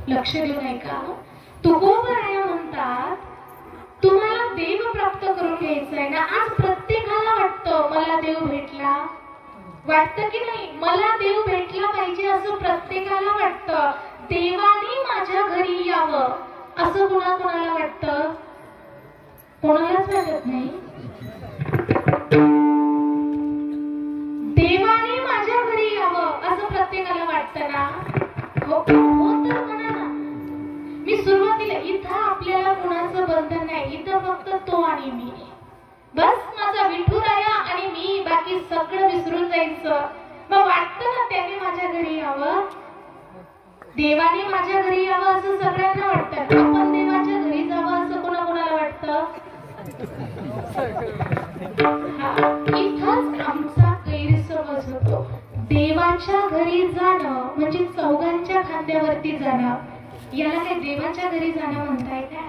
लक्ष देऊन ऐका. तुकोबराया म्हणतात, तुम्हाला देव प्राप्त करून घ्यायचं आहे ना. आज प्रत्येकाला वाटतं मला देव भेटला, वाटतं की नाही, मला देव भेटला पाहिजे असं प्रत्येकाला वाटतं. देवाने माझ्या घरी यावं असं कोणाला वाटतं? कोणालाच वाटत नाही. देवाने माझ्या घरी यावं असं प्रत्येकाला वाटतं ना. हो तर म्हणा ना. मी सुरुवातीला इथं आपल्याला कोणाचं बंधन नाही, इथं फक्त तो आणि मी, बस माझा विठुराया आणि मी, बाकी सगळं विसरून जायचं. मग वाटतं ना त्याने माझ्या घरी यावं, देवाने माझ्या घरी यावं असं सगळ्यांना वाटतं. आपण देवाच्या घरी जावं असं कोणाला वाटतं? इथंच आमचा गैरसमज होतो. देवाच्या घरी जाणं म्हणजे चौघांच्या खांद्यावरती जाणं. याला काय देवाच्या घरी जाणं म्हणताय का?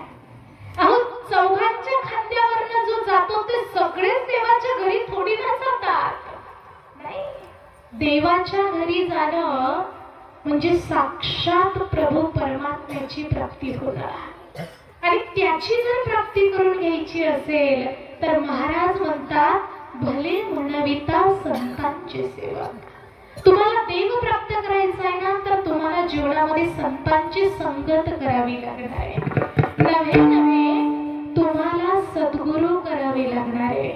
अहो, चौघांच्या खांद्यावरनं जो जातो ते सगळेच देवाच्या घरी थोडी ना जातात. नाही, देवाच्या घरी जाणं म्हणजे साक्षात प्रभू परमात्म्याची प्राप्ती होणार. आणि त्याची जर प्राप्ती करून घ्यायची असेल तर महाराज म्हणतात, भले म्हणविता संतांची सेवा. तुम्हाला देव प्राप्त करायचा आहे ना, तर तुम्हाला जीवनामध्ये संतांची संगत करावी लागणार आहे. नव्हे तुम्हाला सद्गुरू करावे लागणार आहे.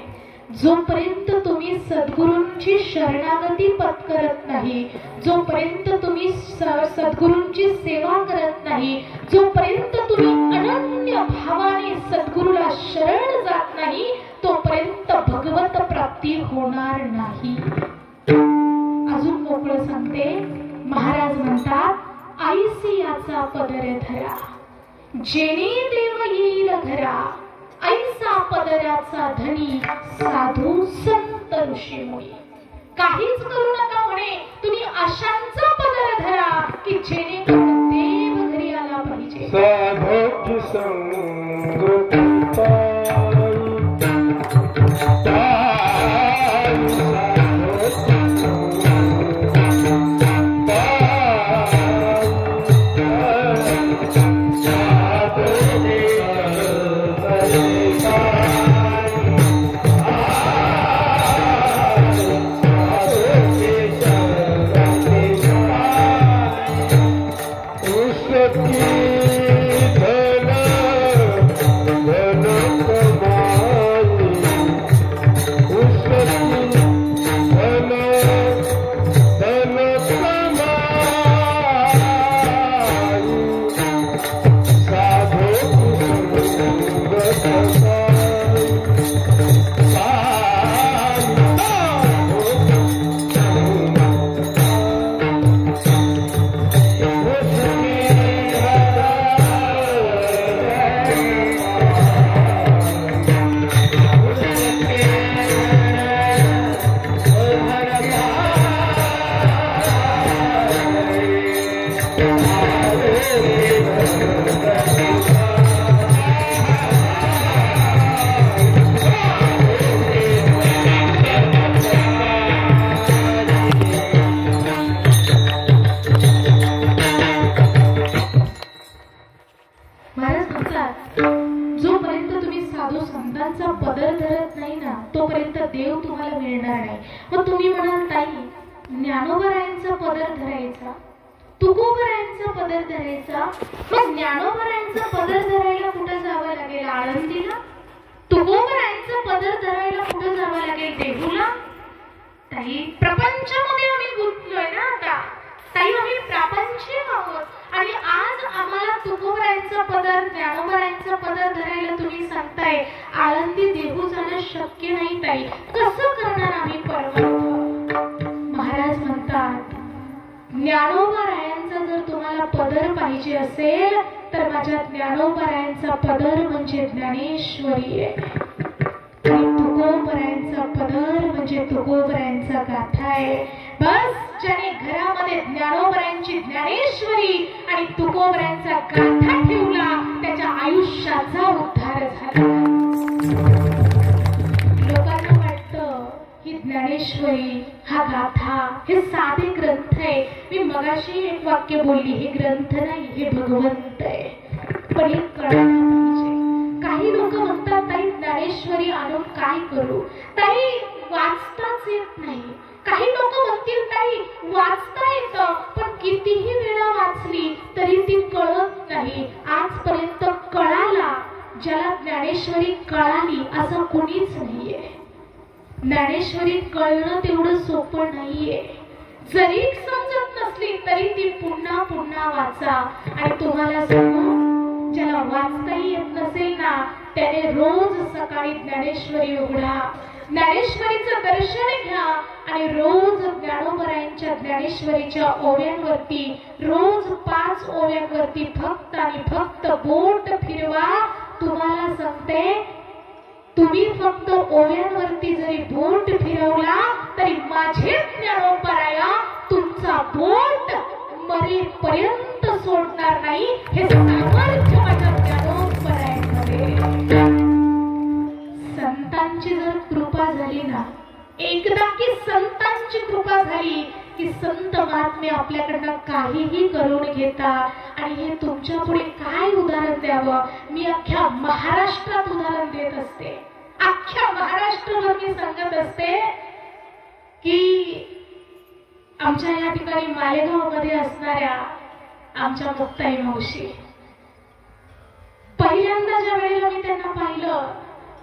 जोपर्यंत तुम्ही सद्गुरूंची शरणागती पत्करत नाही, जोपर्यंत तुम्ही सद्गुरूंची सेवा करत नाही, जोपर्यंत तुम्ही अनन्य भावाने सद्गुरूला शरण जात नाही, तोपर्यंत भगवत प्राप्ती होणार नाही. अजून मोकळं सांगते. महाराज म्हणतात, ऐसी याचा पदर धरा, जेणे देव येईल घरा, ऐसा पदराचा धनी साधू संत ऋषी मुनी. काहीच करू नका म्हणे, तुम्ही अशांचा पदर धरा की जेणेकरून देव घरी आला पाहिजे. साधू संगत ज्ञानोबरायांचा पदर धरायचा, तुकोबरायांचा पदर धरायचा. मग ज्ञानोबरायांचा पदर धरायला कुठं जावं लागेल? आळंदीला. तुकोबरायांचा पदर धरायला कुठं जावं लागेल? देहूला. ताई, प्रपंचामध्ये आम्ही गुंतलोय ना आता. ताई, आम्ही प्रापंचिक आहोत. आणि आज आम्हाला तुकोबरायांचा पदर, ज्ञानोबरायांचा पदर धरायला तुम्ही सांगताय आळंदी देहू जाणं शक्य नाही. ताई, कसं करणार आम्ही परमार्थ? महाराज म्हणतात, ज्ञानोबरायांचा जर तुम्हाला पदर पाहिजे असेल तर माझ्या ज्ञानोबरायांचा पदर म्हणजे ज्ञानेश्वरी आहे. तुकोबरायांचा पदर म्हणजे तुकोबरायांचा गाथा आहे. बस ज्याने घरामध्ये ज्ञानोबरायांची ज्ञानेश्वरी आणि तुकोबरायांचा गाथा ठेवला त्याच्या आयुष्याचा उद्धार झाला. लोकांना वाटतं की ज्ञानेश्वरी हा गाथा हे साधे ग्रंथ आहे, मी मगाशी एक वाक्य बोलली, हे ग्रंथ नाही, हे भगवंत आहे. पण हे कळायला पाहिजे. काही लोक म्हणतात, ताई ज्ञानेश्वरी आणून काय करू, ताई वाचताच येत नाही. काही लोक म्हणतील, ताई वाचता येतं पण कितीही वेळा वाचली तरी ती कळत नाही. आजपर्यंत कळाला, ज्याला ज्ञानेश्वरी कळाली असं कोणीच नाहीये. ज्ञानेश्वरी कळणं तेवढं सोपं नाहीये. जरी समजत नसली तरी ती पुन्हा पुन्हा वाचा. आणि तुम्हाला सांगू, ज्याला वाचताही येत नसेल ना, त्याने रोज सकाळी ज्ञानेश्वरी उघडा, ज्ञानेश्वरीचं दर्शन घ्या आणि रोज ज्ञानोबरायांच्या ज्ञानेश्वरीच्या ओव्यांवरती रोज 5 ओव्यांवरती फक्त आणि फक्त बोट फिरवा. तुम्हाला सांगते, तुम्ही फक्त ओव्यांवरती जरी बोट फिरवला तरी माझे ज्ञानोबराया तुमचा बोट मरेपर्यंत सोडणार नाही. हे सामर्थ्य माझ्या ज्ञानोबरायांमध्ये. संतांची जर कृपा झाली ना, एकदा की संतांची कृपा झाली की संत महात्मे आपल्याकडनं काहीही करून घेतात. आणि हे तुमच्या पुढे काय उदाहरण द्यावं, मी अख्ख्या महाराष्ट्रात उदाहरण देत असते. अख्ख्या महाराष्ट्रावर मी सांगत असते की आमच्या या ठिकाणी मालेगाव मध्ये असणाऱ्या आमच्या मुक्ताई मावशी, पहिल्यांदा ज्या वेळेला मी त्यांना पाहिलं,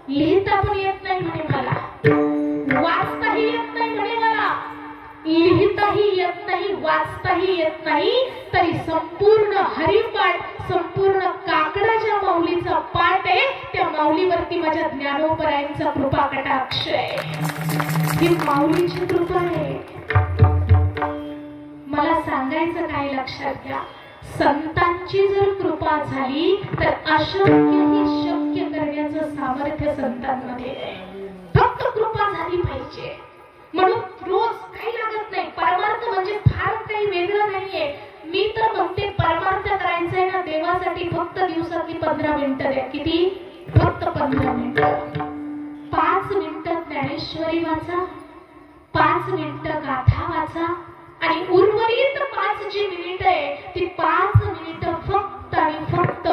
लिहिता पण येत नाही म्हणे मला, वाचताही येत नाही म्हणे मला, लिहिताही येत नाही, वाचताही येत नाही, तरी संपूर्ण हरिपाठ, संपूर्ण काकडाच्या माऊलीचा पाठ आहे. त्या माऊलीवरती माझ्या ज्ञानोबरायांचा कृपा कटाक्ष आहे. ही माऊलीची कृपा आहे. मला सांगायचं काय लक्षात घ्या, संतांची जर कृपा झाली तर अशक्यही शक्य करण्याचं सामर्थ्य संतांमध्ये आहे. फक्त कृपा झाली पाहिजे. म्हणून रोज काही लागत नाही. परमार्थ म्हणजे फार काही वेगळं नाहीये. मी तर म्हणते, परमार्थ करायचंय ना देवासाठी, फक्त दिवसातली 15 मिनिटं द्या. किती? फक्त 15 मिनिटं. 5 मिनिटं ज्ञानेश्वरी वाचा, 5 मिनिटं गाथा वाचा आणि उर्वरित 5 जी मिनिटं आहे ती 5 मिनिटं फक्त आणि फक्त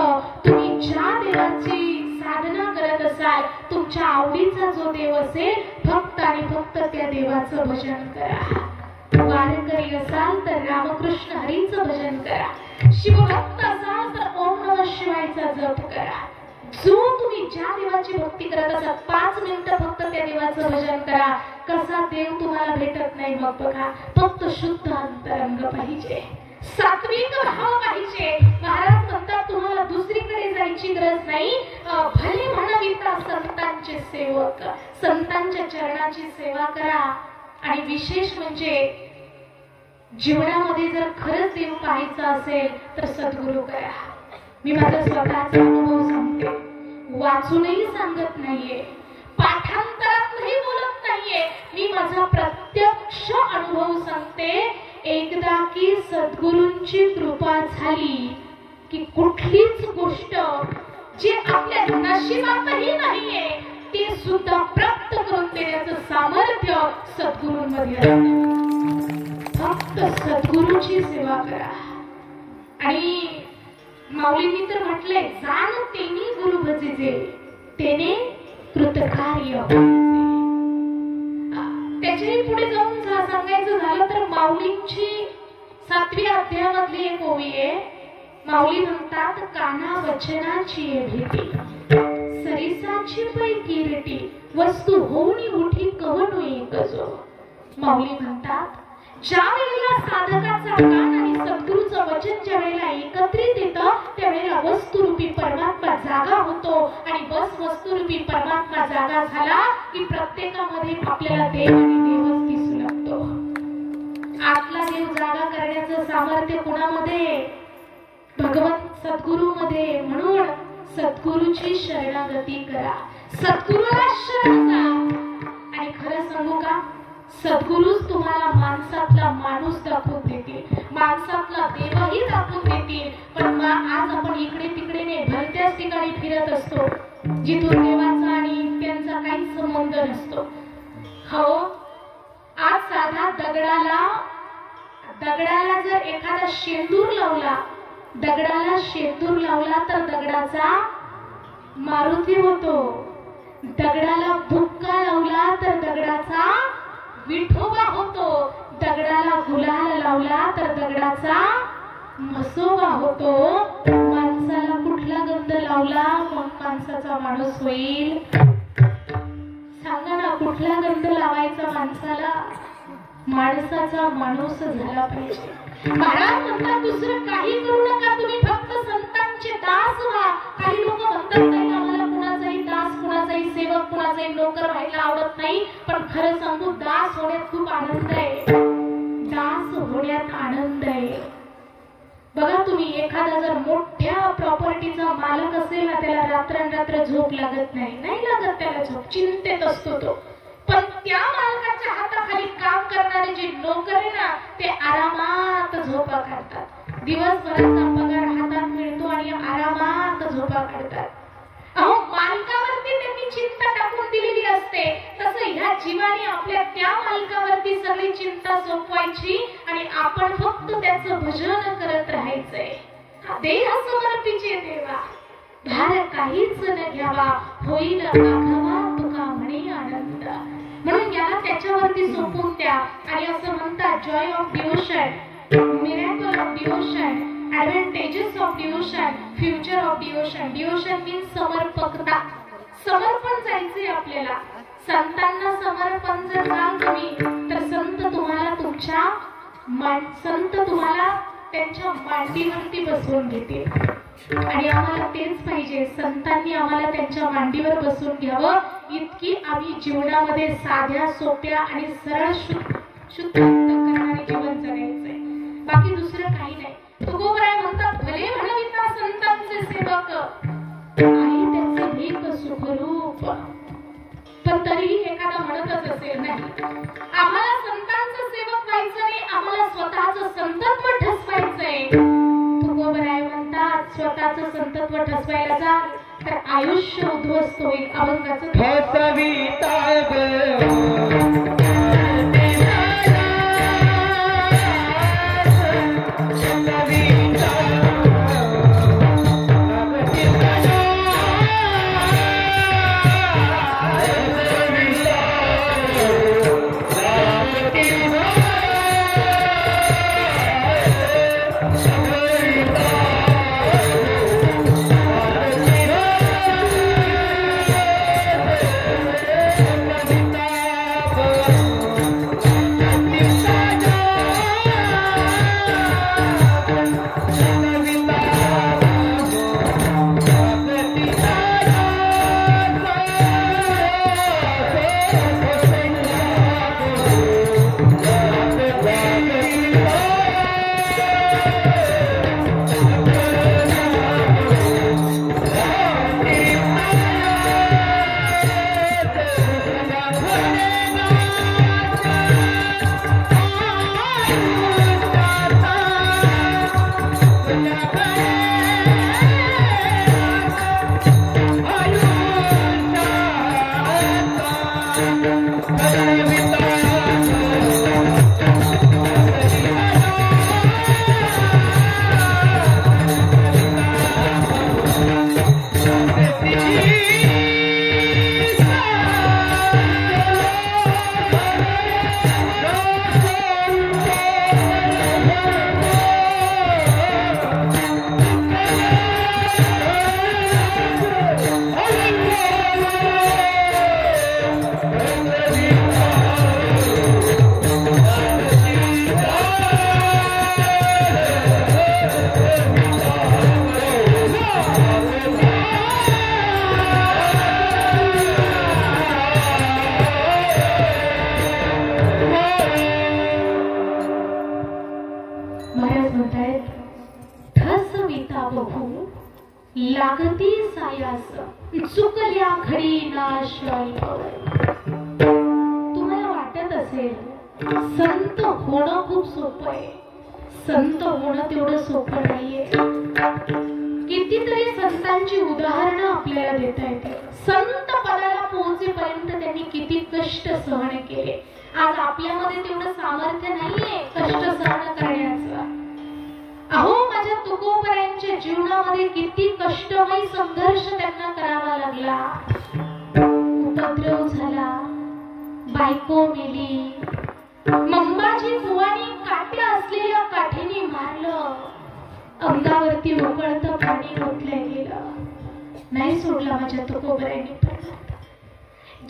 तुम्ही ज्या देवाची साधना करत असाल, तुमच्या आवडीचा जो देव असेल, फक्त आणि फक्त त्या देवाचं भजन करा. वारकरी असाल तर रामकृष्ण हरीचं भजन करा. शिवभक्त असाल तर ओम नमः शिवायचा जप करा. जो तुम्ही ज्या देवाची भक्ती करत असाल, 5 मिनिटं फक्त त्या देवाचं भजन करा. कसा देव तुम्हाला भेटत नाही मग बघा. फक्त शुद्ध अंतरंग पाहिजे, सात्विक भाव पाहिजे. महाराज म्हणतात, तुम्हाला दुसरीकडे जायची गरज नाही. भले म्हणाविता संतांचे सेवक, संतांच्या चरणाची सेवा करा. आणि विशेष म्हणजे जीवनामध्ये जर खरंच देव पाहायचा असेल तर सद्गुरू करा. मी माझा स्वतःचा अनुभव सांगते, वाचूनही सांगत नाहीये, पाठांतरातही बोलत नाहीये. मी माझा प्रत्यक्ष अनुभव सांगते. एकदा की सद्गुरूंची कृपा झाली की कुठलीच गोष्ट जे आपल्या नशिबातही नाहीये ते सुद्धा प्राप्त करून देण्याचं सामर्थ्य सद्गुरूंमध्ये असतं. फक्त सद्गुरूची सेवा करा. आणि माऊलींनी तर म्हटलंय, जाण तेनी गुरु भजिजे तेने कृतकार्य. त्याच्याही पुढे जाऊन सांगायचं झालं तर माऊलींची 7व्या अध्यायामधली एक ओवी आहे. माऊली म्हणतात, काना वचनाची भीती सरिसाची पै किरटी वस्तू होऊनी उठी कवनो एकजो. माऊली म्हणतात, ज्या वेळेला साधकाचा कान आणि सद्गुरूचं वचन ज्या वेळेला एकत्रित येतं त्यावेळेला वस्तुरूपी परमात्मा जागा होतो. आणि बस वस्तुरूपी परमात्मा जागा झाला की प्रत्येकामध्ये आपल्याला देव आणि देवच दिसू लागतो. आतला देव जागा करण्याचं सामर्थ्य कोणामध्ये? भगवंत सद्गुरूमध्ये. म्हणून सद्गुरूची शरणागती करा, सद्गुरूला शरण जा. आणि खरं सांगू का, सद्गुरूच तुम्हाला माणसातला माणूस दाखवून देतील, माणसातला देवही दाखवून देतील. पण आज आपण इकडे तिकडे नाही, भलत्याच ठिकाणी फिरत असतो जिथून देवाचा आणि त्यांचा काही संबंध नसतो. हो, आज साधा दगडाला दगडाला जर एखादा शेंदूर लावला, दगडाला शेंदूर लावला तर दगडाचा मारुती होतो. दगडाला बुक्का लावला तर दगडाचा विठोबा होतो. दगडाला गुलाल लावला तर दगडाचा म्हसोबा होतो. माणसाला कुठला गंध लावला मग माणसाचा माणूस होईल? सांगा ना, कुठला गंध लावायचा माणसाला? माणसाचा माणूस झाला पाहिजे. महाराज म्हणतात दुसरं काही करू नका, तुम्ही फक्त संतांचे दास व्हा. काही लोक म्हणतात नाही आम्हाला कुणाचाही दास, कुणाचाही सेवक, कुणाचाही नोकर व्हायला आवडत नाही. पण खरं सांगू, दास होण्यात खूप आनंद आहे. दास होण्यात आनंद आहे. बघा तुम्ही, एखादा जर मोठ्या प्रॉपर्टीचा मालक असेल ना, त्याला रात्रंरात्र झोप लागत नाही. नाही लागत त्याला झोप, चिंतेत असतो तो. पण त्या मालकाच्या हाताखाली काम करणारे जे नोकर आहे ना, ते आरामात झोपा काढतात. दिवसभराचा पगार हातात मिळतो आणि आरामात झोपा काढतात. अहो, मालकावरती त्यांनी चिंता टाकून दिलेली असते. तसं ह्या जीवाने आपल्या त्या मालकावरती सगळी चिंता सोपवायची आणि आपण फक्त त्याचं भजन करत राहायचंय. देह समर्पिचे देवा, भार काहीच न घ्यावा, होईल आघावा तुका म्हणे आनंद. म्हणून याला त्याच्यावरती सोपून द्या. आणि असं म्हणतात, joy of devotion, miracle of devotion, advantages of devotion, future of devotion. Devotion means समर्पकता. समर्पण जायचंय आपल्याला. संतांना समर्पण जर जाल तुम्ही तर संत तुम्हाला त्यांच्या मांडीवरती बसवून घेतील. आणि आम्हाला तेच पाहिजे. संतांनी आम्हाला त्यांच्या मांडीवर बसून घ्यावं. इतकी आम्ही जीवनामध्ये साध्या, सोप्या आणि सरळ शुद्ध करणारे जीवन जगायचंय. बाकी दुसरं काही नाही. तुकोबराय म्हणतात, भले म्हणविता संतांचे सेवक, आई त्याचे एक सुखरूप. पण तरीही एखादा म्हणतच असेल, नाही आम्हाला संतांचं सेवक व्हायचं नाही, आम्हाला स्वतःचं संतत्व ठसवायचंय. तुकोबराय म्हणतात, स्वतःचं संतत्व ठसवायला जाल तर आयुष्य उद्ध्वस्त होईल. अभंगाचं लागती सायास चुकल्या घडी नाश. तुम्हाला वाटत असेल संत होणं खूप सोपं आहे. संत होणं तेवढं सोपं नाहीये. कितीतरी संतांची उदाहरणं आपल्याला देता येते. संत पदाला पोहोचेपर्यंत त्यांनी किती कष्ट सहन केले. आज आपल्यामध्ये तेवढं सामर्थ्य नाहीये कष्ट सहन करण्याचं. अहो माझ्या तुकोबरायांच्या जीवनामध्ये किती कष्टमय संघर्ष त्यांना करावा लागला. उपद्रव झाला, बायको मेली, मंबाजी बुवानी काट्या असलेल्या काठीने मारलं, अंगावरती उकळतं पाणी ओतलं गेलं, नाही सोडला माझ्या तुकोबरायांनी.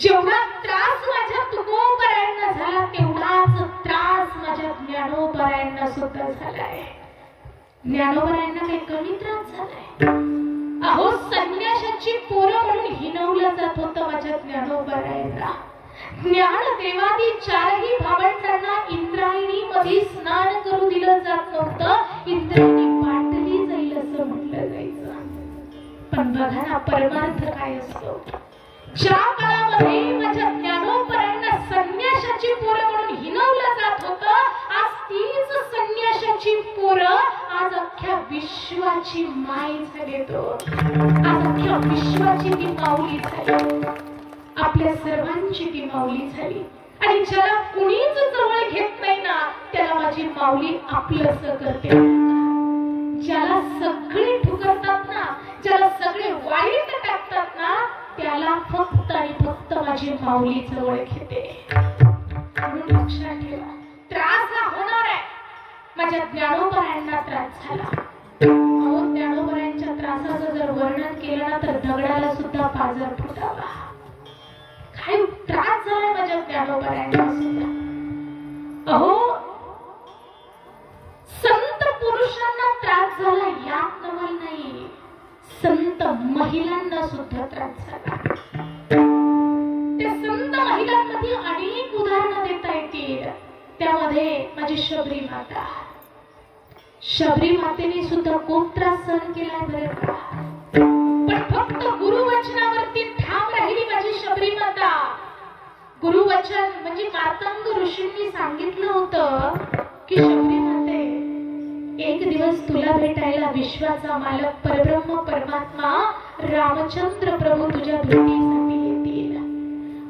जेवढा त्रास माझ्या तुकोबरायांना झाला तेवढाच त्रास माझ्या ज्ञानोबरायांना सुद्धा झालाय. ज्ञानोबरायांना काही कमी त्रास झालाय. अहो संन्याशाची पोरं म्हणून हिणवलं जात होतं माझ्या ज्ञानोबरायांना. ज्ञान देवादी चारही भावंडांना इंद्रायणी मध्ये स्नान करू दिलं जात नव्हतं. इंद्रायणी वाटली जाईल असं म्हटलं जायचं. पण बघा ना परमार्थ काय असतो. ज्या काळामध्ये माझ्या ज्ञानोबरायांना संन्याशाची पोरं म्हणून हिणवलं जात होतं, आज तीच संन्याशाची पोरं आज अख्ख्या विश्वाची माय झाली. आज अख्ख्या विश्वाची ती माऊली झाली, आपल्या सर्वांची ती माऊली झाली. आणि ज्याला कुणीच जवळ घेत नाही ना त्याला माझी माऊली आपलंसं करते. ज्याला सगळे ठुकरतात ना, ज्याला सगळे वाईट टाकतात ना, त्याला फक्त आणि फक्त माझी माऊली जवळ घेते. म्हणून लक्षात ठेवा, त्रास हा होणार आहे. माझ्या ज्ञानोबरायांना त्रास झाला. अहो ज्ञानोबरायांच्या त्रासाचं जर वर्णन केलं ना तर दगडाला सुद्धा पाझर फुटावा. काय त्रास झालाय माझ्या ज्ञानोबरायांना सुद्धा. अहो संत पुरुषांना त्रास झाला यात नवल नाही, संत महिलांना सुद्धा त्रास झाला. त्या संत महिलांमध्ये अनेक उदाहरणं देता येतील. त्यामध्ये माझी शबरी माता, शबरी मातेने सुद्धा खूप त्रास सहन केलाय बरं का. पण फक्त गुरुवचनावरती ठाम राहिली माझी शबरी माता. गुरुवचन म्हणजे मार्तंग ऋषींनी सांगितलं होतं की शबरी माते एक दिवस तुला भेटायला विश्वाचा मालक परब्रह्म परमात्मा रामचंद्र प्रभू तुझ्या भेटीसाठी येतील.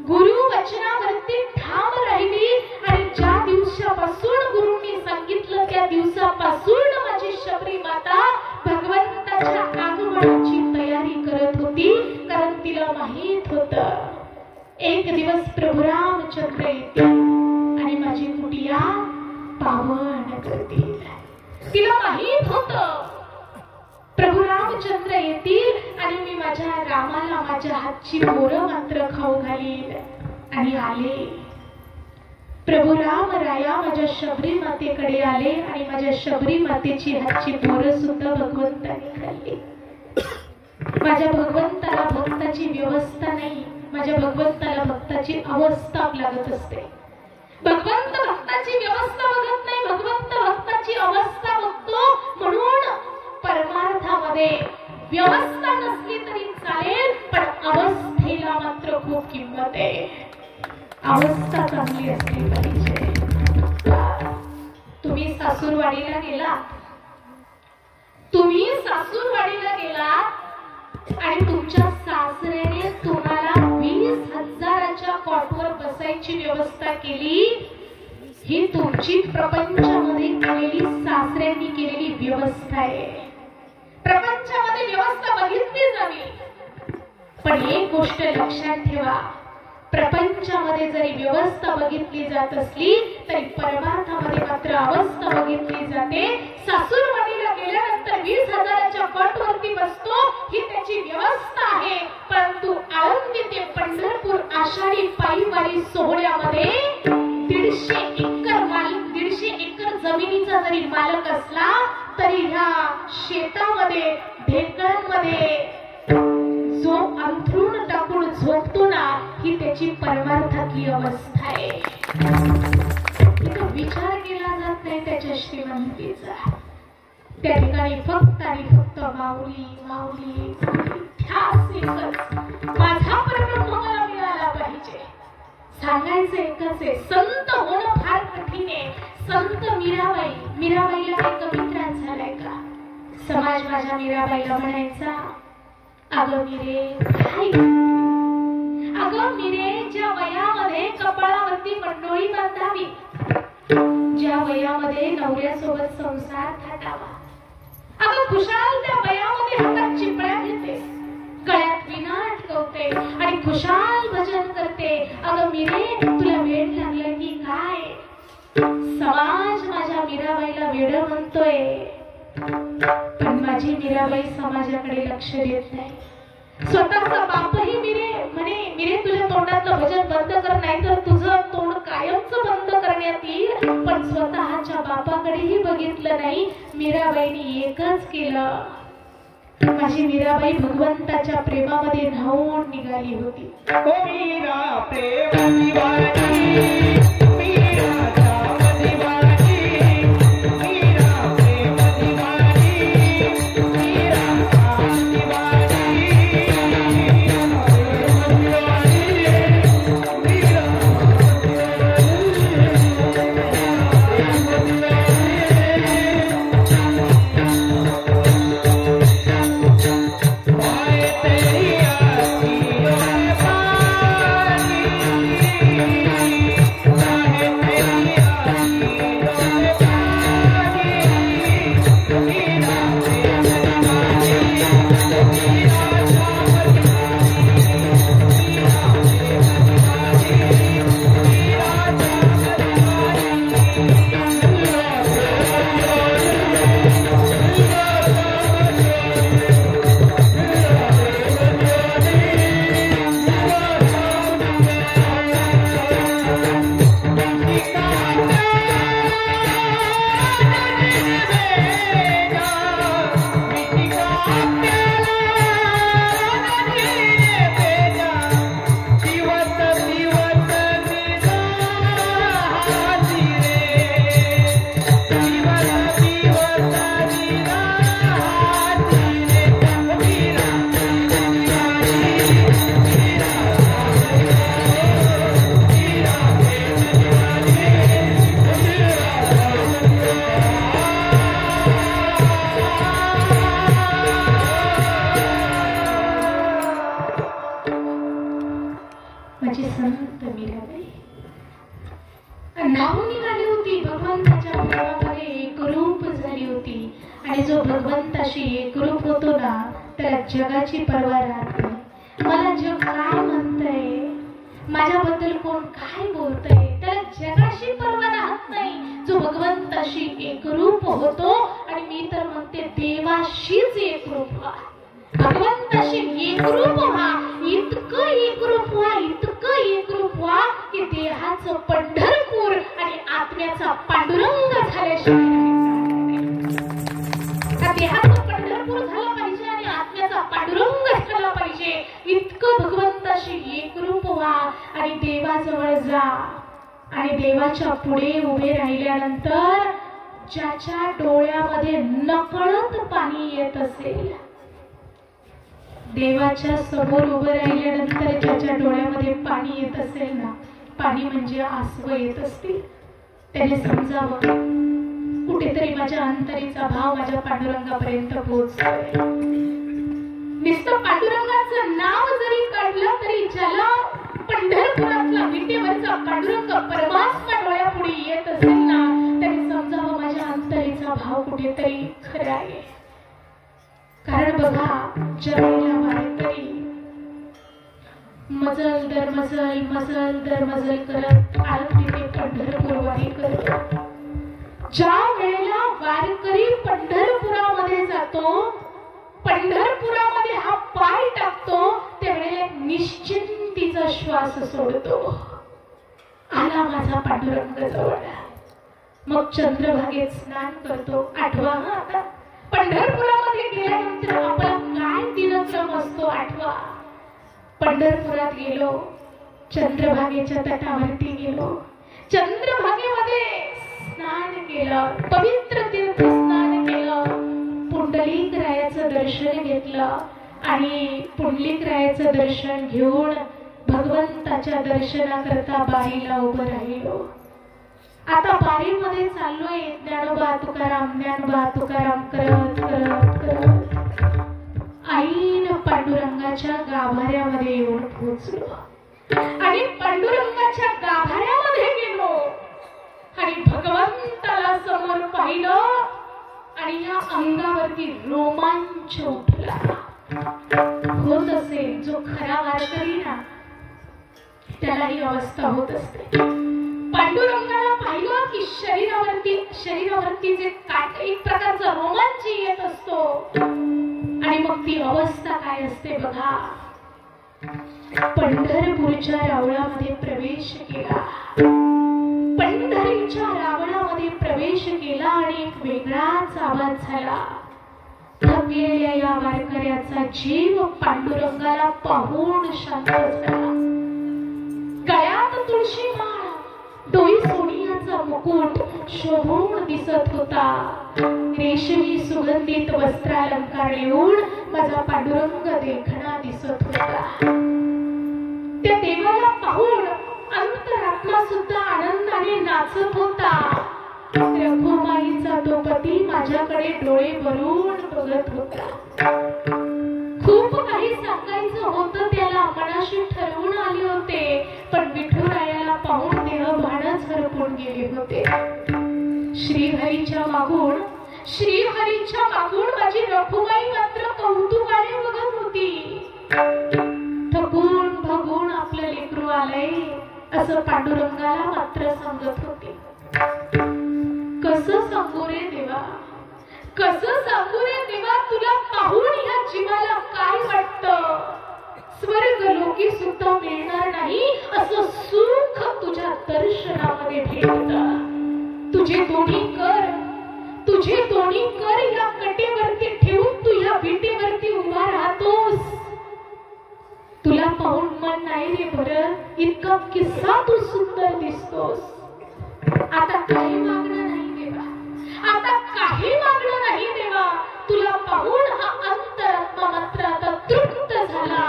गुरुवचनावरती ठाम राहिली आणि ज्या दिवसापासून गुरुंनी सांगितलं त्या दिवसापासून माझी शबरी माता भगवंताच्या आगमनाची तयारी करत होती. कारण तिला माहित होतं एक दिवस प्रभू रामचंद्र येतील आणि माझी कुटिया पावन करतील. तिला माहित होतं प्रभू रामचंद्र येतील आणि मी माझ्या रामाला माझ्या हातची बोरं मात्र खाऊ घालील. आणि आले प्रभू राम राया माझ्या शबरी मातेकडे आले आणि माझ्या शबरी मातेची हातची बोरं सुद्धा भगवंताने खाल्ली. माझ्या भगवंताला भक्ताची व्यवस्था नाही, माझ्या भगवंताला भक्ताची अवस्था लागत असते. भगवंत भक्ताची व्यवस्था बघत नाही, भगवंत भक्ताची अवस्था बघतो. म्हणून परमार्थामध्ये व्यवस्था नसली तरी चालेल पण अवस्थेला मात्र खूप किंमत आहे. अवस्था चांगली असली पाहिजे. तुम्ही सासूरवाडीला गेलात, तुम्ही सासूरवाडीला गेलात आणि तुमच्या सासऱ्याने तुम्हाला 20,000च्या कॉटवर बसायची व्यवस्था केली. ही तुमची प्रपंचामध्ये केलेली सासऱ्यांनी केलेली व्यवस्था आहे. प्रपंचामध्ये व्यवस्था बघितली जावी. पण एक गोष्ट लक्षात ठेवा, प्रपंचामध्ये जरी व्यवस्था बघितली जात असली तरी परमार्थामध्ये मात्र अवस्था बघितली जाते. सासूरवाडीला गेल्यानंतर 20,000च्या कॉटवरती बसतो ही त्याची व्यवस्था आहे. परंतु आळंदी ते पंढरपूर आषाढी पायीवारी सोहळ्यामध्ये 150 एकर जमिनीचा जरी मालक असला तरी ह्या शेतामध्ये ढेकळांमध्ये जो अंथरूण टाकून झोपतो ना ही त्याची परमार्थातली अवस्था आहे. इथं विचार केला जात नाही त्याच्या श्रीमंतीचा. त्या ठिकाणी फक्त आणि फक्त माऊली माऊली माझा परब्रह्म मला मिळाला पाहिजे. सांगायचं एकच आहे, संत होणं फार कठीण आहे. संत मीराबाईला काही कमी त्रास झालाय का? समाज माझ्या मीराबाईला म्हणायचा, अगं मिरे काय अगं मिरेच्या वयामध्ये कपाळावरती मंडोळी बांधावी, ज्या वयामध्ये नवऱ्यासोबत संसार थाटावा. अगं खुशाल त्या वयामध्ये हातात चिपळ्या घेते, गळ्यात विणा अटकवते आणि खुशाल भजन करते. अगं मिरे तुला वेळ लागला की काय? समाज माझ्या मीराबाईला वेड म्हणतोय, पण माझी मीराबाई समाजाकडे लक्ष देत नाही. स्वतःचा बापही मिरे तुझ्या तोंडातलं भजन बंद कर, नाही तर तुझं तोंड कायमच बंद करण्यात येईल. पण स्वतःच्या बापाकडेही बघितलं नाही. मीराबाईनी एकच केलं, माझी मीराबाई भगवंताच्या प्रेमामध्ये न्हावून निघाली होती. ओ मीरा प्रेम दिवाणी, न्हावून निघाली होती, भगवंताच्या प्रेमामध्ये एकरूप झाली होती. आणि जो भगवंताशी एकरूप होतो ना, त्याला जगाची पर्वा राहत नाही. मला जग काय म्हणतंय, माझ्याबद्दल कोण काय बोलतंय, त्याला जगाशी पर्वा राहत नाही. जो भगवंताशी एकरूप होतो, आणि मी तर म्हणते देवाशीच एकरूप व्हा, भगवंताशी एकरूप व्हा, इतकं एकरूप व्हा, इतकं एकरूप व्हा की देहाचं पंढरपूर आणि आत्म्याचा पांडुरंग झाल्याशिवाय देहाचं पंढरपूर झालं पाहिजे आणि आत्म्याचा पांडुरंग झाला पाहिजे. इतकं भगवंताशी एकरूप व्हा आणि देवाजवळ जा. आणि देवाच्या पुढे उभे राहिल्यानंतर ज्याच्या डोळ्यामध्ये नकळत पाणी येत असेल, देवाच्या समोर उभं राहिल्यानंतर ज्याच्या डोळ्यामध्ये पाणी येत असेल ना, पाणी म्हणजे आसवं येत असतील, त्याने समजावं कुठेतरी माझ्या अंतरीचा भाव माझ्या पांडुरंगापर्यंत पोहोचतोय. नुसतं पांडुरंगाचं नाव जरी काढलं तरी ज्याला पंढरपुरातला विटेवरचा पांडुरंग परमात्मा डोळ्यापुढे येत असेल ना, त्याने समजावं माझ्या अंतरीचा भाव कुठेतरी खरा आहे. कारण बघा, ज्यावेळेला वारकरी मजल दर मजल, मजल दर मजल करत आरती ते पंढरपूरवारी करतो, ज्या वेळेला वारकरी पंढरपुरामध्ये जातो, पंढरपुरामध्ये हा पाय टाकतो, त्यावेळेला निश्चिंतीचा श्वास सोडतो, आला माझा पांडुरंग जवळ. मग चंद्रभागेत स्नान करतो. आठवा आता पंढरपुरामध्ये गेल्यानंतर आपला काय दिनक्रम असतो आठवा. पंढरपुरात गेलो, चंद्रभागेच्या तटावरती गेलो, चंद्रभागेमध्ये स्नान केलं, पवित्र तीर्थ स्नान केलं, पुंडलिकरायाचं दर्शन घेतलं आणि पुंडलिकरायाचं दर्शन घेऊन भगवंताच्या दर्शनाकरता बारीला उभं राहिलो. आता बारीमध्ये चाललोय ज्ञानोबा तुकाराम, ज्ञानोबा तुकाराम करत करत करत ऐन पांडुरंगाच्या गाभाऱ्यामध्ये येऊन पोहोचलो. आणि पांडुरंगाच्या गाभाऱ्यामध्ये गेलो आणि भगवंताला समोर पाहिलं आणि या अंगावरती रोमांच उठला. होत असेल जो खरा वारकरी ना त्याला ही अवस्था होत असते. पांडुरंगाला पाहिलं की शरीरावरती जे एक प्रकारचा रोमांच येत असतो आणि मग ती अवस्था काय असते बघा. पंढरपूरच्या रावळामध्ये प्रवेश केला. पंढरीच्या रावणामध्ये प्रवेश केला आणि एक वेगळाच आवाज झाला. थकलेल्या या वारकऱ्याचा जीव पांडुरंगाला पाहून शांत झाला. गळ्यात तुळशी माळ, डोई सोनियाचा मुकुट शोभून दिसत होता. रेशमी सुगंधित वस्त्रालंकार येऊन माझा पांडुरंग देखणा दिसत होता. त्या देवाला पाहून अंतरात्मा सुद्धा आनंदाने नाचत होता. रघुमाईचा तो पती माझ्याकडे डोळे भरून बघत होता. खूप काही सांगायचं होतं त्याला, मनाशी ठरवून आले होते, पण विठुरायाला पाहून देहभानच हरपून गेले होते. श्रीहरीच्या मागून माझी रघुमाई मात्र कौतुकाने बघत होती. थकून भगून आपलं लेकरू आलंय असं पांडुरंगाला मात्र सांगत होते. कसं सांगू रे देवा, कसं सांगू रे देवा, तुला पाहून या जीवाला काय वाटतं. स्वर्ग लोकी सुद्धा मिळणार नाही असं सुख तुझ्या दर्शनामध्ये भेटतं. तुझे दोन्ही कर या कटेवरती ठेवून तू या विटेवरती उभा राहतोस. तुला पाहून मन नाही रे बरं, इतका किस्सा तू सुंदर दिसतोस. आता काही मागणं नाही देवा, आता काही मागणं नाही देवा. तुला पाहून हा अंतरात्मा मात्र आता तृप्त झाला.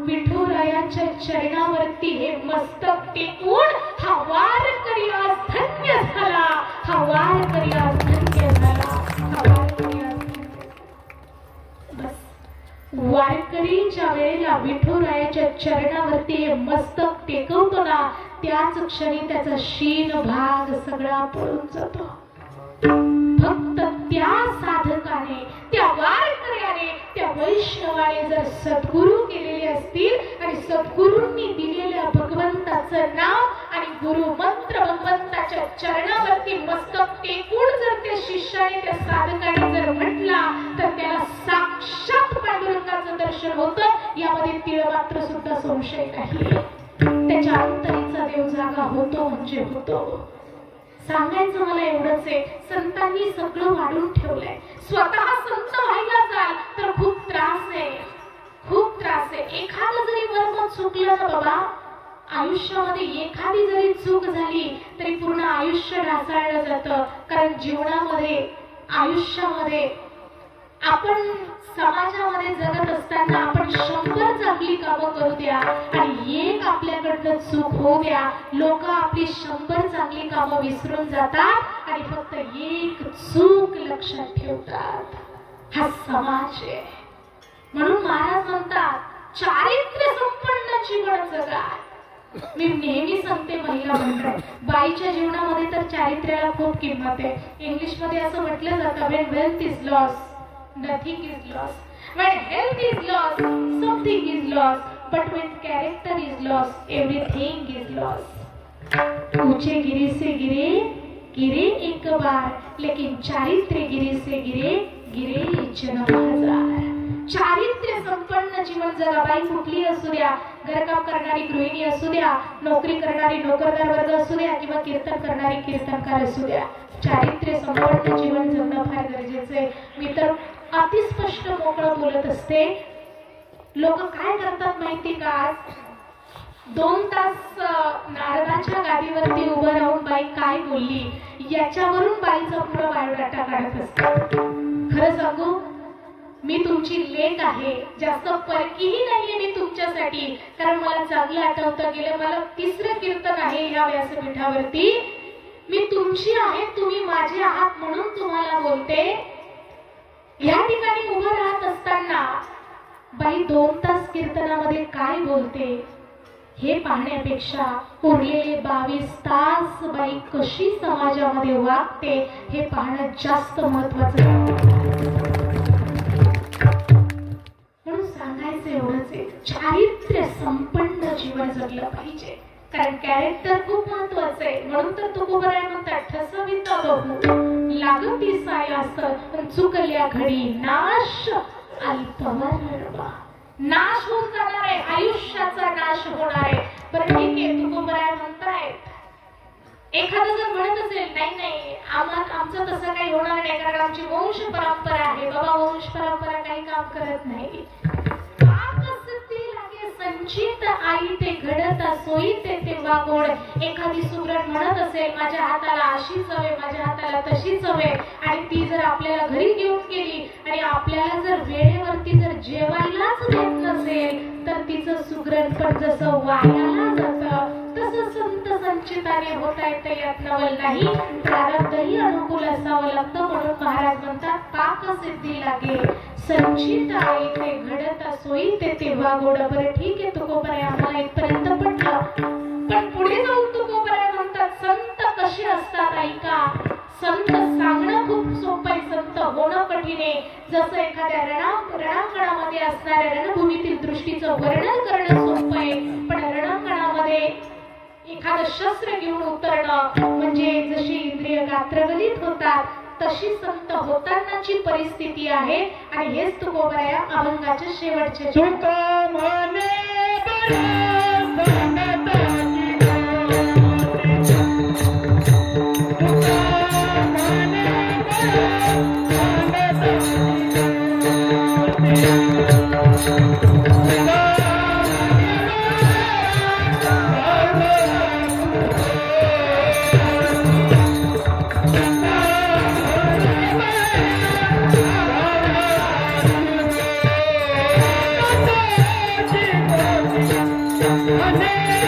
विठुरायाच्या चरणावरती हे मस्तक टेकून हा वारकरी आज धन्य झाला. हा वारकरी आज धन्य झाला. हा वारकरी आज बस. वारकरीच्या वेळेला विठुरायाच्या चरणावरती हे मस्तक टेकवतो ना त्याच क्षणी त्याचा शीन भाग सगळा पळून जातो. फक्त त्या साधकाने, त्या वारकऱ्याने, त्या वैष्णवाने जर सद्गुरू केलेले असतील आणि सद्गुरूंनी दिलेल्या भगवंताचं नाव आणि गुरु मंत्र भगवंताच्या चरणावरती मस्तक टेकून जर त्या शिष्याने, त्या साधकाने जर म्हटला तर त्याला साक्षात पांडुरंगाचं दर्शन होतं. यामध्ये तीळ मात्र सुद्धा संशय नाही. त्याच्या अंतरीचा देव जागा होतो म्हणजे होतो. सांगायचं मला एवढंच आहे, संतांनी सगळं वाढून ठेवलंय. स्वतः संत व्हायला जाल तर खूप त्रास आहे, खूप त्रास आहे. एखादं जरी कर्म चुकलं ना बाबा, आयुष्यामध्ये एखादी जरी चूक झाली तरी पूर्ण आयुष्य ढासळलं जातं. कारण जीवनामध्ये, आयुष्यामध्ये आपण समाजामध्ये जगत असताना आपण 100 चांगली कामं करू द्या आणि एक आपल्याकडनं चूक होऊ द्या, लोक आपली 100 चांगली कामं विसरून जातात आणि फक्त एक चूक लक्षात ठेवतात. हा समाज आहे. म्हणून महाराज म्हणतात चारित्र्य संपन्न जीवन जगा. मी नेहमी सांगते महिला मंडळ, बाईच्या जीवनामध्ये तर चारित्र्याला खूप किंमत आहे. इंग्लिश मध्ये असं म्हटलं जातं, when wealth is lost, nothing is lost. When health is lost, something is lost. But when character is lost, everything is lost. ऊंचे गिरी से गिरे एक बार, लेकिन चारित्र्य गिरी से गिरे जन्म हजार. चारित्र्य संपन्न जीवन जगा. बाई कुठली असू द्या, घरकाम करणारी गृहिणी असू द्या, नोकरी करणारी नोकरदार वर्ग असू द्या किंवा कीर्तन करणारी कीर्तनकार असू द्या, चारित्र्य संपन्न जीवन जगणं फार गरजेचं आहे. मी तर अतिस्पष्ट मोकळं बोलत असते. लोक काय करतात माहिती का, 2 तास नारदाच्या गादीवरती उभं राहून बाई काय बोलली याच्यावरून बाईचा पुढे बायोडाटा काढत असतात. खरं सांगू, मी तुमची लेक आहे, जास्त परकीही नाहीये मी तुमच्यासाठी. कारण मला चांगलं आठवतं गेलं, मला 3रं कीर्तन आहे या व्यासपीठावरती. मी तुमची आहे, तुम्ही माझे आहात म्हणून तुम्हाला बोलते. या ठिकाणी उभं राहत असताना बाई 2 तास कीर्तनामध्ये काय बोलते हे पाहण्यापेक्षा उरलेले 22 तास बाई कशी समाजामध्ये वागते हे पाहणं जास्त महत्वाचं आहे. म्हणून सांगायचं एवढंच आहे, चारित्र्य संपन्न जीवन जगलं पाहिजे. कारण कॅरेक्टर खूप महत्वाचं आहे. म्हणून तर तुकोबराय म्हणतात, ठसविता बघू लागती सायास चुकल्या घडी नाश अल्पवर रडवा. नाश होऊन जाणार आहे, आयुष्याचा नाश होणार आहे. बरं ठीक आहे, तुकोबराय म्हणतायत, एखादं जर म्हणत असेल नाही नाही आमचं तसं काही होणार नाही कारण आमची वंश परंपरा आहे. बाबा वंश परंपरा काही काम करत नाही. संचित आई ते घडता सोयी ते वागोड. एखादी सुगरण म्हणत असेल माझ्या हाताला अशी चव आहे, माझ्या हाताला तशी चव आहे, आणि ती जर आपल्याला घरी घेऊन गेली आणि आपल्याला जर वेळेवरती जर जेवायलाच देत नसेल तर तिचं सुगरण पण जसं वायाला जातं तसं संत संचिताने होता येतं यात नवल नाही. प्रारब्धही अनुकूल असावं लागतं. म्हणून महाराज म्हणतात पाक सिद्धी लागे संचित आई ते घडता सोयी ते वागोड. बरं ठीक आहे तुकोबराय आम्हाला इथपर्यंत पटलं, पण पुढे जाऊन तुकोबराय म्हणतात संत कसे असतात ऐका. संत सांगणं खूप सोपं आहे, संत होणं कठीण आहे. जसं एखाद्या रणांगणामध्ये असणाऱ्या रणभूमीतील दृष्टीचं वर्णन करणं सोपं आहे, पण रणांगणामध्ये एखादं शस्त्र घेऊन उतरणं म्हणजे जशी इंद्रिय गात्रगलित होतात तशी संत होतानाची परिस्थिती आहे. आणि हेच तुकोबराय अभंगाच्या शेवटचे तुका म्हणे Amen.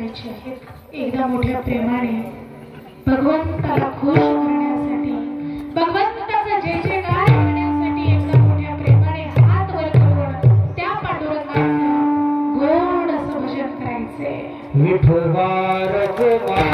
करायचे आहेत एकदा मोठ्या प्रेमाने भगवंताला खुश करण्यासाठी, भगवंताचा जय जयकार करण्यासाठी एकदा मोठ्या प्रेमाने हात वर करून त्या पांडुरंगाचं गोड असं भजन करायचे. विठोबा रखुमाई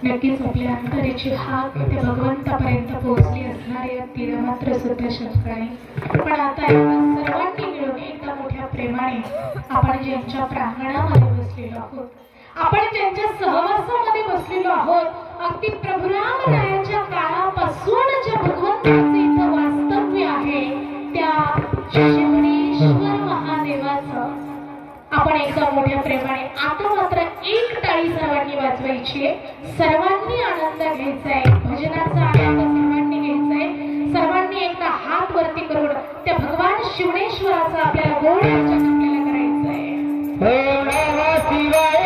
नक्कीच आपल्या अंतरेची हाक त्या भगवंतापर्यंत पोहोचली असणार यात तिला मात्र सुद्धा शंका नाही. पण आता सर्वांनी मिळून एकदा मोठ्या प्रेमाने आपण ज्यांच्या प्रांगणामध्ये बसलेलो आहोत, आपण ज्यांच्या सहवासामध्ये बसलेलो आहोत, अगदी प्रभुरामरायाच्या काळापासून ज्या भगवंताचे इथं वास्तव्य आहे त्या शिवनेश्वर महादेवाचं आपण एकदा मोठ्या प्रेमाने आता मात्र एक टाळी सर्वांनी वाजवायची, सर्वांनी आनंद घ्यायचा आहे, भजनाचा आनंद सर्वांनी घ्यायचा आहे. सर्वांनी एकदा हात वरती करून त्या भगवान शिवनेश्वराचा आपल्याला गोड भजन आपल्याला करायचं आहे. ओम नमः शिवाय.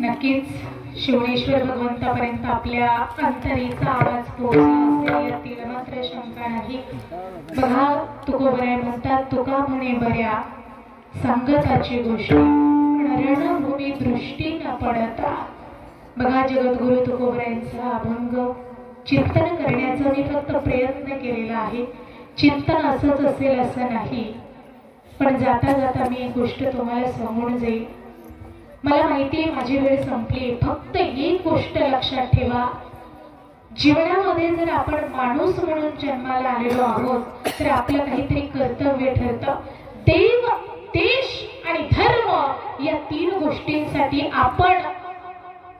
नक्कीच शिवनेश्वर भगवंतापर्यंत आपल्या अंतरेचा आवाज पोहोचला असेल यातील मात्र शंका नाही. बघा तुकोबराय म्हणतात, तुका म्हणे बऱ्या संगताची गोष्ट रणभूमी दृष्टी न पडता. बघा जगद्गुरु तुकोबरायांचा अभंग चिंतन करण्याचा मी फक्त प्रयत्न केलेला आहे. चिंतन असंच असेल असं नाही, पण जाता जाता मी एक गोष्ट तुम्हाला सांगून जाईल. मला माहिती आहे माझी वेळ संपली. फक्त एक गोष्ट लक्षात ठेवा, जीवनामध्ये जर आपण माणूस म्हणून जन्माला आलेलो आहोत तर आपलं काहीतरी कर्तव्य ठरतं. देव, देश आणि धर्म या 3 गोष्टींसाठी आपण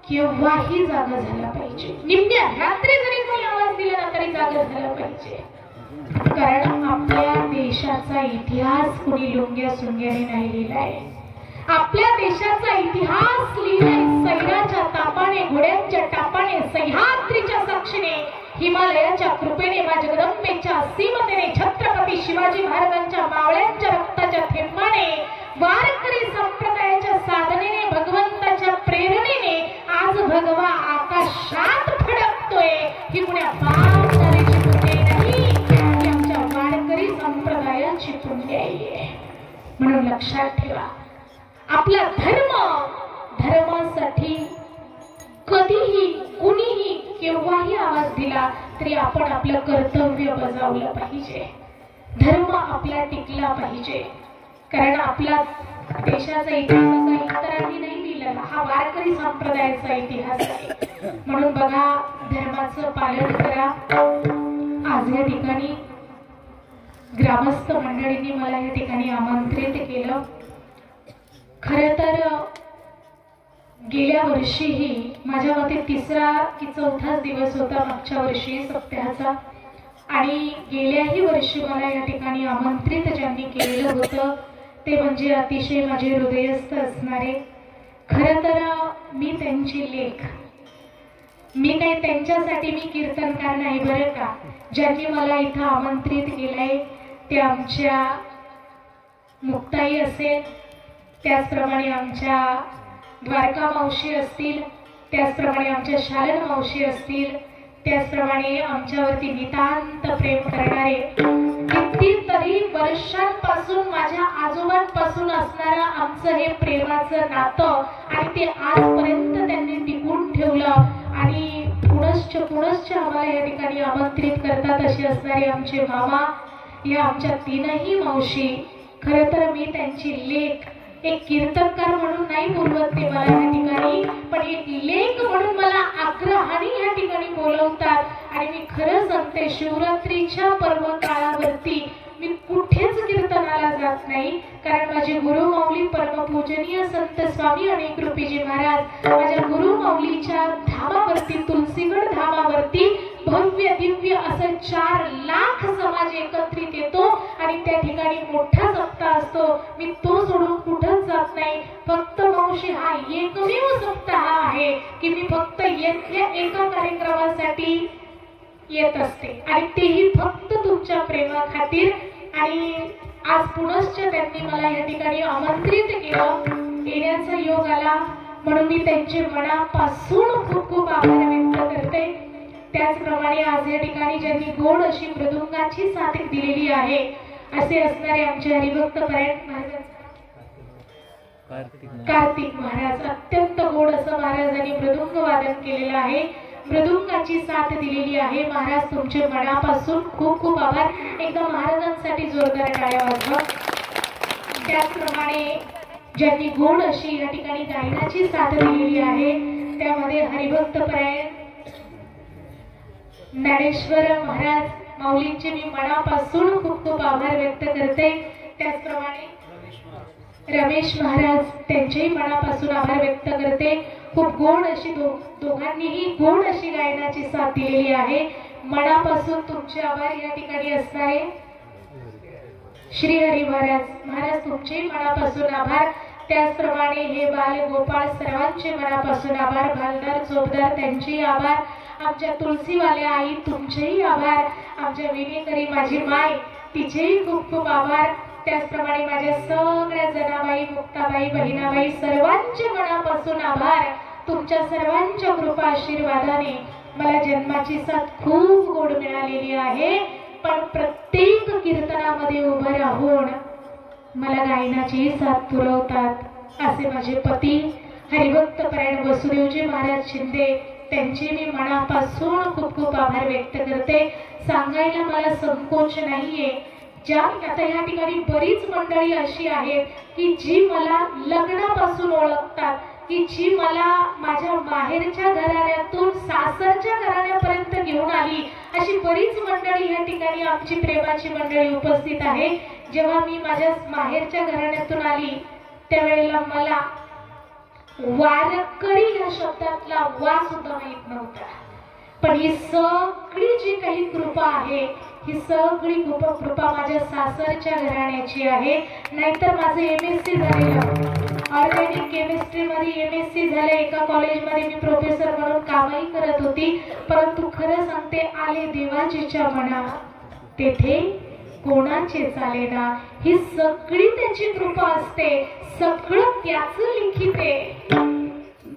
केव्हाही जागा झाला पाहिजे. निम्म्या रात्री जरी कोणी आवाज दिला ना तरी जागा झाला पाहिजे. कारण आपल्या देशाचा इतिहास कुणी लुंग्या सुंग्याने नाही लिहिलाय. आपल्या देशाचा इतिहास लिहिलाय सैराच्या तापाने, घोड्यांच्या टापाने, सह्याद्रीच्या साक्षीने, हिमालयाच्या कृपेने, मा जगदंबेच्या सीमतेने, छत्रपती शिवाजी महाराजांच्या मावळ्यांच्या रक्ताच्या थेंबाने, वारकरी संप्रदायाच्या साधनेने, भगवंताच्या प्रेरणेने आज भगवा आकाशात फडकतोय. ही कुण्या पावसाळ्याची पुण्य नाही, ही आमच्या वारकरी संप्रदायाची पुण्य आहे. म्हणून लक्षात ठेवा, आपला धर्मासाठी कधीही कुणीही केव्हाही आवाज दिला तरी आपण आपलं कर्तव्य बजावलं पाहिजे. धर्म आपला टिकला पाहिजे. कारण आपला देशाचा इतिहास इतरांनी नाही लिहिलेला, हा वारकरी संप्रदायाचा इतिहास आहे. म्हणून बघा, धर्माचं पालन करा. आज या ठिकाणी ग्रामस्थ मंडळींनी मला या ठिकाणी आमंत्रित केलं. खरं तर गेल्या वर्षीही माझ्या मते 3रा की 4था दिवस होता मागच्या वर्षी सप्ताहाचा, आणि गेल्याही वर्षी मला या ठिकाणी आमंत्रित ज्यांनी केलेलं होतं ते म्हणजे अतिशय माझे हृदयस्थ असणारे. खरं तर मी त्यांची लेक, मी काही त्यांच्यासाठी मी कीर्तनकार नाही बरं का. ज्यांनी मला इथं आमंत्रित केलंय ते आमच्या मुक्ताई असेल, त्याचप्रमाणे आमच्या द्वारका मावशी असतील, त्याचप्रमाणे आमच्या शालन मावशी असतील, त्याचप्रमाणे आमच्यावरती नितांत प्रेम करणारे कितीतरी वर्षांपासून माझ्या आजोबांपासून असणारं आमचं हे प्रेमाचं नातं, आणि ते आजपर्यंत त्यांनी टिकून ठेवलं आणि पुनश्च आम्हाला या ठिकाणी आमंत्रित करतात असे असणारे आमचे मामा, या आमच्या 3ही मावशी. खरं तर मी त्यांची लेक, एक कीर्तनकार म्हणून नाही बोलवत ते मला या ठिकाणी, पण एक लेक म्हणून मला आग्रहाने या ठिकाणी बोलवतात. आणि मी खरं सांगते, शिवरात्रीच्या पर्व काळावरती मी कुठेच कीर्तनाला जात नाही. कारण माझे गुरु माऊली परमपूजनीय संत स्वामी अनेक रूपीजी महाराज माझ्या गुरु माऊलीच्या धामावरती, तुलसीगड धामावरती भव्य दिव्य असं 4 लाख समाज एकत्रित येतो आणि त्या ठिकाणी मोठा सप्ताह असतो. मी तो सोडून कुठंच जात नाही. फक्त मावशी हा एकमेव सप्ताह आहे की मी फक्त येथल्या एका कार्यक्रमासाठी येत असते, आणि तेही फक्त तुमच्या प्रेमाखातीर. आणि आज पुनश्च त्यांनी मला या ठिकाणी आमंत्रित केलं, येण्याचा योग आला, म्हणून मी त्यांचे मनापासून खूप खूप आभार व्यक्त करते. त्याचप्रमाणे आज या ठिकाणी ज्यांनी गोड अशी मृदुंगाची साथ दिलेली आहे असे असणारे आमचे हरिभक्त परायण महाराज कार्तिक महाराज, अत्यंत गोड असं महाराजांनी मृदुंग वादन केलेलं आहे, मृदुंगाची साथ दिलेली आहे. महाराज तुमचे मनापासून खूप खूप आभार. एकदा महाराजांसाठी जोरदार टाळ्या वाजवा. त्याचप्रमाणे ज्यांनी गोड अशी या ठिकाणी गायनाची साथ दिलेली आहे त्यामध्ये हरिभक्त परायण ज्ञानेश्वर महाराज माऊलींचे मी मनापासून खूप खूप आभार व्यक्त करते. त्याचप्रमाणे रमेश महाराज त्यांचेही मनापासून आभार व्यक्त करते. खूप गोड अशी दोघांनीही गोड अशी गायनाची साथ दिलेली आहे. मनापासून तुमचे आभार या ठिकाणी असणारे श्री हरी महाराज तुमचे मनापासून आभार. त्याचप्रमाणे हे बाल गोपाळ सर्वांचे मनापासून आभार. भालदार चोपदार त्यांचेही आभार. आमच्या तुलसीवाल्या आई तुमचेही आभार. आमच्या विनेकरी माझी माय तिचेही खूप खूप आभार. त्याचप्रमाणे माझ्या सगळ्या जनाबाई मुक्ताबाई बहिणाबाई सर्वांचे मनापासून आभार. तुमच्या सर्वांच्या कृपा आशीर्वादाने मला जन्माची साथ खूप गोड मिळालेली आहे. पण प्रत्येक कीर्तनामध्ये उभं राहून मला गायनाची साथ पुरवतात असे माझे पती हरिभक्त परायण वसुदेवजी महाराज शिंदे त्यांचे मी मनापासून खूप खूप आभार व्यक्त करते. सांगायला मला संकोच नाहीये. ज्या आता या ठिकाणी बरीच मंडळी अशी आहेत की जी मला लग्नापासून ओळखतात, की जी मला माझ्या माहेरच्या घराण्यातून सासरच्या घराण्यापर्यंत घेऊन आली. अशी बरीच मंडळी या ठिकाणी आमची प्रेमाची मंडळी उपस्थित आहे. जेव्हा मी माझ्या माहेरच्या घराण्यातून आली त्यावेळेला मला वारकरी या शब्दातला वा सुद्धा माहित नव्हता. पण ही सगळी जी काही कृपा आहे, ही सगळी कृपा माझ्या सासरच्या घराण्याची आहे. नाहीतर माझं MSc झालेलं, ऑर्गॅनिक केमिस्ट्री मध्ये MSc झाले. एका कॉलेजमध्ये मी प्रोफेसर म्हणून कामही करत होती. परंतु खरं सांगते, आले देवाजीच्या मना तेथे कोणाचे चालेना. ही सगळी त्याची कृपा असते, सगळं त्याचं लिखित आहे.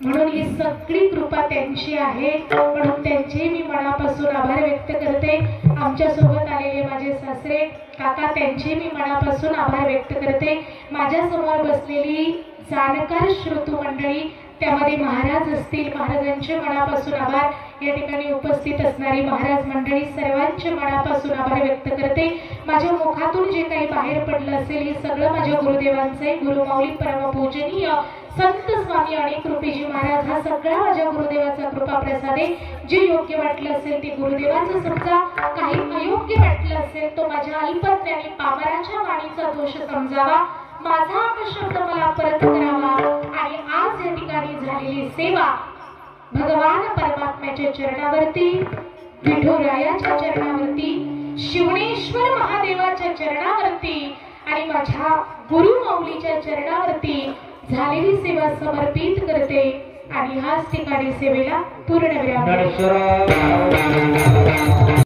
म्हणून ही सगळी कृपा त्यांची आहे. म्हणून त्यांचे मी मनापासून आभार व्यक्त करते. आमच्या सोबत आलेले माझे सासरे काका, त्यांचे मी मनापासून आभार व्यक्त करते. माझ्या समोर बसलेली जाणकार श्रोतू मंडळी, त्यामध्ये महाराज असतील, महाराजांचे मनापासून आभार. या ठिकाणी उपस्थित असणारी महाराज मंडळी, सर्वांचे मनापासून आभार व्यक्त करते. माझ्या मुखातून जे काही बाहेर पडलं असेल हे सगळं माझ्या गुरुदेवांचे, गुरुमाऊली परमपूजनीय संत स्वामी आणि कृपेजी महाराज, हा सगळा माझ्या गुरुदेवाचा कृपा प्रसाद आहे. जे योग्य वाटलं असेल ते गुरुदेवाचं समजा, काही अयोग्य वाटलं असेल तो माझ्या अल्पज्ञानी पामराच्या वाणीचा दोष समजावा. माझा अपशब्द मला परत करावा. आणि आज या ठिकाणी झालेली सेवा भगवान परमात्म्याच्या चरणावरती, विठुरायाच्या चरणावरती, शिवणेश्वर महादेवाच्या चरणावरती आणि माझ्या गुरुमाऊलीच्या चरणावरती झालेली सेवा समर्पित करते. आणि ह्याच ठिकाणी सेवेला पूर्ण विराम.